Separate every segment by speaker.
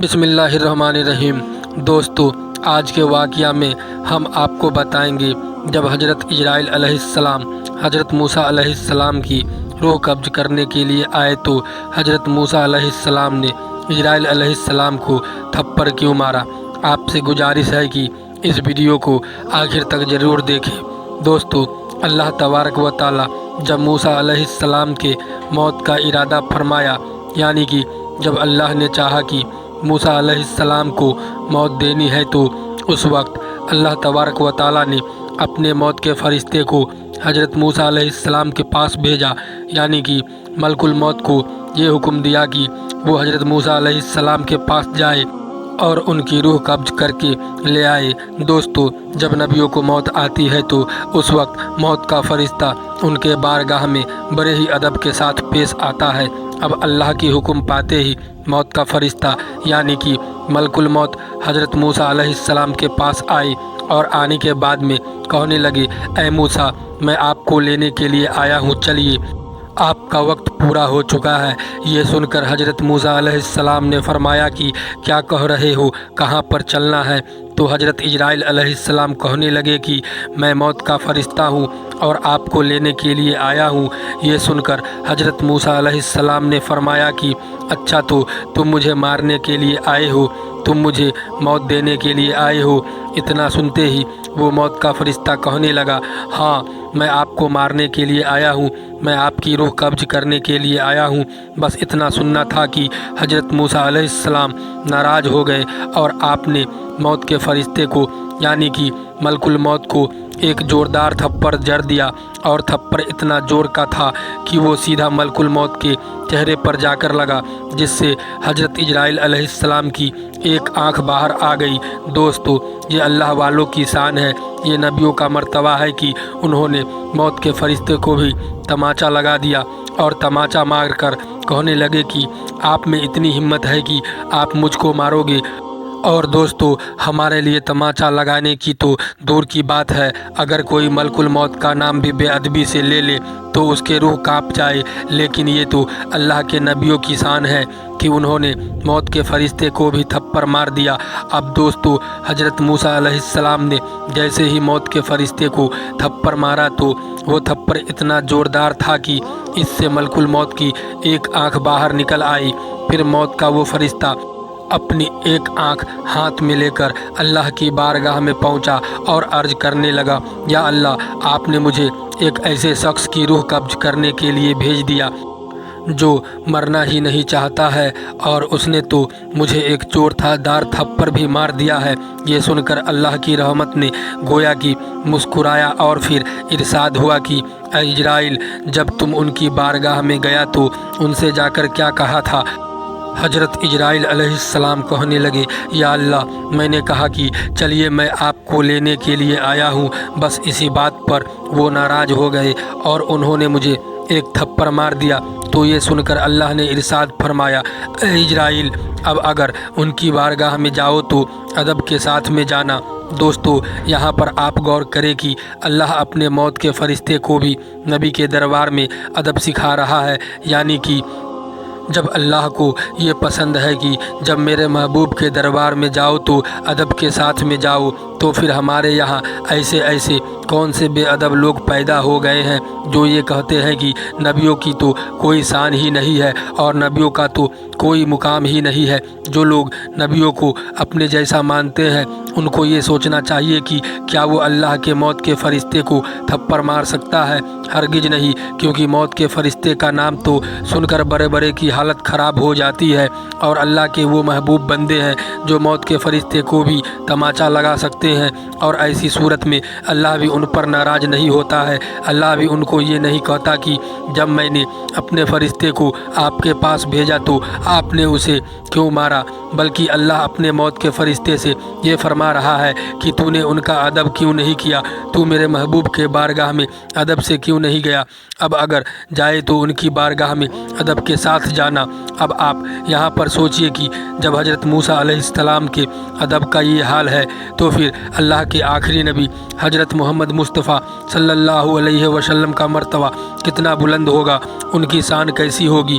Speaker 1: بسم اللہ الرحمن الرحیم۔ دوستو، آج کے واقعہ میں ہم آپ کو بتائیں گے جب حضرت اجرائیل علیہ السلام حضرت موسیٰ علیہ السلام کی روح قبض کرنے کے لیے آئے تو حضرت موسیٰ علیہ السلام نے اجرائیل علیہ السلام کو تھپڑ کیوں مارا۔ آپ سے گزارش ہے کہ اس ویڈیو کو آخر تک ضرور دیکھیں۔ دوستو، اللہ تبارک و تعالی جب موسیٰ علیہ السلام کے موت کا ارادہ فرمایا، یعنی کہ جب اللہ نے چاہا کہ موسیٰ علیہ السلام کو موت دینی ہے، تو اس وقت اللہ تبارک و تعالی نے اپنے موت کے فرشتے کو حضرت موسیٰ علیہ السلام کے پاس بھیجا، یعنی کہ ملک الموت کو یہ حکم دیا کہ وہ حضرت موسیٰ علیہ السلام کے پاس جائے اور ان کی روح قبض کر کے لے آئے۔ دوستو، جب نبیوں کو موت آتی ہے تو اس وقت موت کا فرشتہ ان کے بارگاہ میں بڑے ہی ادب کے ساتھ پیش آتا ہے۔ اب اللہ کی حکم پاتے ہی موت کا فرشتہ یعنی کہ ملک الموت حضرت موسیٰ علیہ السلام کے پاس آئے اور آنے کے بعد میں کہنے لگے، اے موسیٰ، میں آپ کو لینے کے لیے آیا ہوں، چلیے، آپ کا وقت پورا ہو چکا ہے۔ یہ سن کر حضرت موسیٰ علیہ السلام نے فرمایا کہ کیا کہہ رہے ہو، کہاں پر چلنا ہے؟ تو حضرت اجرائیل علیہ السلام کہنے لگے کہ میں موت کا فرشتہ ہوں اور آپ کو لینے کے لیے آیا ہوں۔ یہ سن کر حضرت موسیٰ علیہ السلام نے فرمایا کہ اچھا، تو تم مجھے مارنے کے لیے آئے ہو، تم مجھے موت دینے کے لیے آئے ہو۔ اتنا سنتے ہی وہ موت کا فرشتہ کہنے لگا، ہاں، میں آپ کو مارنے کے لیے آیا ہوں، میں آپ کی روح قبض کرنے کے لیے آیا ہوں۔ بس اتنا سننا تھا کہ حضرت موسیٰ علیہ السلام ناراض ہو گئے اور آپ نے موت کے فرشتے کو یعنی کہ ملک الموت کو ایک زوردار تھپڑ جڑ دیا، اور تھپڑ اتنا زور کا تھا کہ وہ سیدھا ملک الموت کے چہرے پر جا کر لگا، جس سے حضرت اجرائیل علیہ السلام کی ایک آنکھ باہر آ گئی۔ دوستو، یہ اللہ والوں کی شان ہے، یہ نبیوں کا مرتبہ ہے کہ انہوں نے موت کے فرشتے کو بھی تماچا لگا دیا اور تماچا مار کر کہنے لگے کہ آپ میں اتنی ہمت ہے کہ آپ مجھ کو مارو گے۔ اور دوستو، ہمارے لیے تماچا لگانے کی تو دور کی بات ہے، اگر کوئی ملک الموت کا نام بھی بے ادبی سے لے لے تو اس کے روح کانپ جائے، لیکن یہ تو اللہ کے نبیوں کی شان ہے کہ انہوں نے موت کے فرشتے کو بھی تھپڑ مار دیا۔ اب دوستو، حضرت موسیٰ علیہ السلام نے جیسے ہی موت کے فرشتے کو تھپڑ مارا تو وہ تھپڑ اتنا زوردار تھا کہ اس سے ملک الموت کی ایک آنکھ باہر نکل آئی۔ پھر موت کا وہ فرشتہ اپنی ایک آنکھ ہاتھ میں لے کر اللہ کی بارگاہ میں پہنچا اور عرض کرنے لگا، یا اللہ، آپ نے مجھے ایک ایسے شخص کی روح قبض کرنے کے لیے بھیج دیا جو مرنا ہی نہیں چاہتا ہے، اور اس نے تو مجھے ایک زوردار تھپڑ بھی مار دیا ہے۔ یہ سن کر اللہ کی رحمت نے گویا کہ مسکرایا اور پھر ارشاد ہوا کہ اے اجرائیل، جب تم ان کی بارگاہ میں گیا تو ان سے جا کر کیا کہا تھا؟ حضرت اجرائیل علیہ السلام کہنے لگے، یا اللہ، میں نے کہا کہ چلیے، میں آپ کو لینے کے لیے آیا ہوں۔ بس اسی بات پر وہ ناراض ہو گئے اور انہوں نے مجھے ایک تھپڑ مار دیا۔ تو یہ سن کر اللہ نے ارشاد فرمایا، اے اجرائیل، اب اگر ان کی بارگاہ میں جاؤ تو ادب کے ساتھ میں جانا۔ دوستو، یہاں پر آپ غور کریں کہ اللہ اپنے موت کے فرشتے کو بھی نبی کے دربار میں ادب سکھا رہا ہے، یعنی کہ جب اللہ کو یہ پسند ہے کہ جب میرے محبوب کے دربار میں جاؤ تو ادب کے ساتھ میں جاؤ، تو پھر ہمارے یہاں ایسے کون سے بے ادب لوگ پیدا ہو گئے ہیں جو یہ کہتے ہیں کہ نبیوں کی تو کوئی شان ہی نہیں ہے اور نبیوں کا تو کوئی مقام ہی نہیں ہے۔ جو لوگ نبیوں کو اپنے جیسا مانتے ہیں ان کو یہ سوچنا چاہیے کہ کیا وہ اللہ کے موت کے فرشتے کو تھپڑ مار سکتا ہے؟ ہرگز نہیں، کیونکہ موت کے فرشتے کا نام تو سن کر بڑے کی حالت خراب ہو جاتی ہے، اور اللہ کے وہ محبوب بندے ہیں جو موت کے فرشتے کو بھی تماچا لگا سکتے ہیں، اور ایسی صورت میں اللہ بھی ان پر ناراض نہیں ہوتا ہے۔ اللہ بھی ان کو یہ نہیں کہتا کہ جب میں نے اپنے فرشتے کو آپ کے پاس بھیجا تو آپ نے اسے کیوں مارا، بلکہ اللہ اپنے موت کے فرشتے سے یہ فرما رہا ہے کہ تو نے ان کا ادب کیوں نہیں کیا، تو میرے محبوب کے بارگاہ میں ادب سے کیوں نہیں گیا۔ اب اگر جائے تو ان کی بارگاہ میں ادب کے ساتھ جانا۔ اب آپ یہاں پر سوچئے کہ جب حضرت موسیٰ علیہ السلام کے ادب کا یہ حال ہے تو پھر اللہ کے آخری نبی حضرت محمد مصطفیٰ صلی اللہ علیہ وسلم کا مرتبہ کتنا بلند ہوگا، ان کی شان کیسی ہوگی۔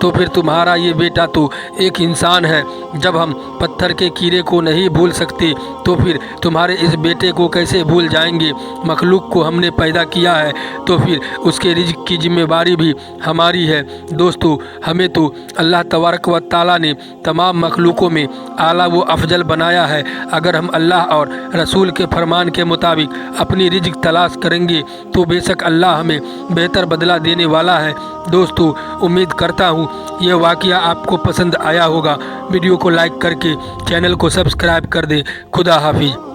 Speaker 1: تو پھر تمہارا یہ بیٹا تو ایک انسان ہے۔ جب ہم پتھر کے کیڑے کو نہیں بھول سکتے تو پھر تمہارے اس بیٹے کو کیسے بھول جائیں گے؟ مخلوق کو ہم نے پیدا کیا ہے تو پھر اس کے رزق کی ذمہ داری بھی ہماری ہے۔ دوستو، ہمیں تو اللہ تبارک و تعالیٰ نے تمام مخلوقوں میں اعلیٰ و افضل بنایا ہے۔ اگر ہم اللہ اور رسول کے فرمان کے مطابق اپنی رزق تلاش کریں گے تو بے شک اللہ ہمیں بہتر بدلہ دینے والا ہے۔ دوستو، امید کرتا ہوں یہ واقعہ آپ کو پسند آیا ہوگا۔ ویڈیو کو لائک کر کے چینل کو سبسکرائب کر دیں۔ خدا حافظ۔